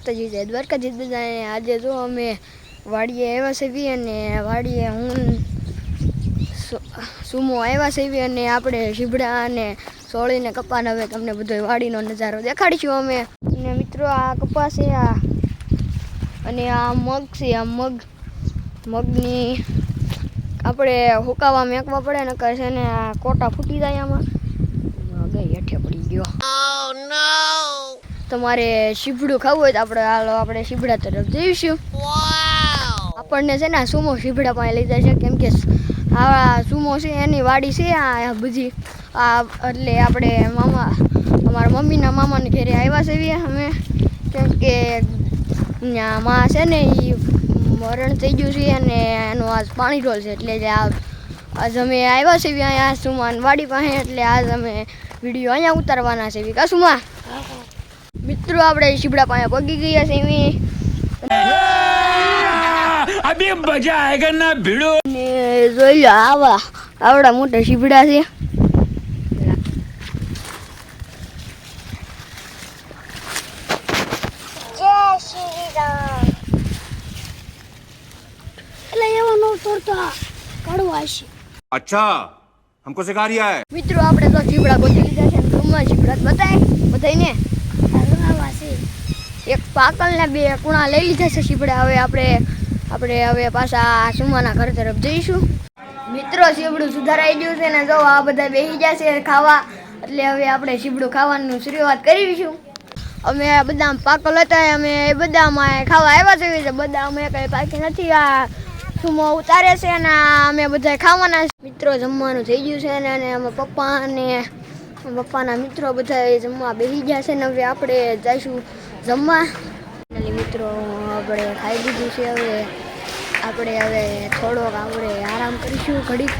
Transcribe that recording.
માતાજી જય દ્વારકાધીશ બધાને। આજે જો અમે વાડીએ આવ્યા છે અને વાડીએ હું સુમો આવ્યા છે અને આપણે શીબડા અને સોળીને કપાને હવે તમને બધો વાડીનો નજારો દેખાડીશું અમે। અને મિત્રો આ કપાસ છે આ અને આ મગ છે, આ મગની આપણે હુકાવા મેકવા પડે નકર છે ને આ કોટા ફૂટી જાય આમાં ગઈ હેઠે પડી ગયો। ઓહ નો! તમારે શીબડું ખાવું હોય તો આપણે શીબડા તરફ જઈશું। આપણને છે ને સુમો શીબડા પાસે લઈ જાય છે કેમ કે આ સુમો છે એની વાડી છે આ બધી આ એટલે આપણે અમારા મમ્મીના મામાને ઘરે આવ્યા છે અમે કેમ કે માં છે ને એ મરણ થઈ ગયું છે અને એનું આજ પાણી ઢોલ છે એટલે આજ અમે આવ્યા છે અહીંયા સુમાન વાડી પાસે એટલે આજ અમે વિડીયો અહીંયા ઉતારવાના છે કા સુમા? મિત્રો આપણે શીબડા પાસે પગી ગયા છે અભી મજા આયેગા ના ભીડો ને જોઈ લો આવડા મોટા શીબડા છે। જય શ્રી રામ। એટલે એવો નો તોડતા કડવા છે। अच्छा हमको सिखा रिया है। મિત્રો આપણે તો શીબડા ગોતી લીધા છે રૂમમાં શીબડા બધાને એક પાકલ ને બે કુણા લઈ લીધા છે શીબડા। હવે આપણે હવે પાછા સુમાના ઘર તરફ જઈશું। મિત્રો શીબડું સુધારાઈ ગયું છે ને જો આ બધા બેસી ગયા છે ખાવા એટલે હવે આપણે શીબડું ખાવાનું શરૂઆત કરીશું। અમે બધા પાકલ હતા અમે બધામાં ખાવા આવ્યા છે બધા અમે કઈ પાકી નથી આ સુમો ઉતારે છે અને અમે બધા ખાવાના મિત્રો જમવાનું થઈ ગયું છે અને અમે પપ્પાના મિત્રો બધા જમવા બેસી ગયા છે ને હવે આપણે જઈશું જમવા। મિત્રો આપણે ખાઈ લીધું છે હવે થોડોક આપણે આરામ કરીશું ઘડીક।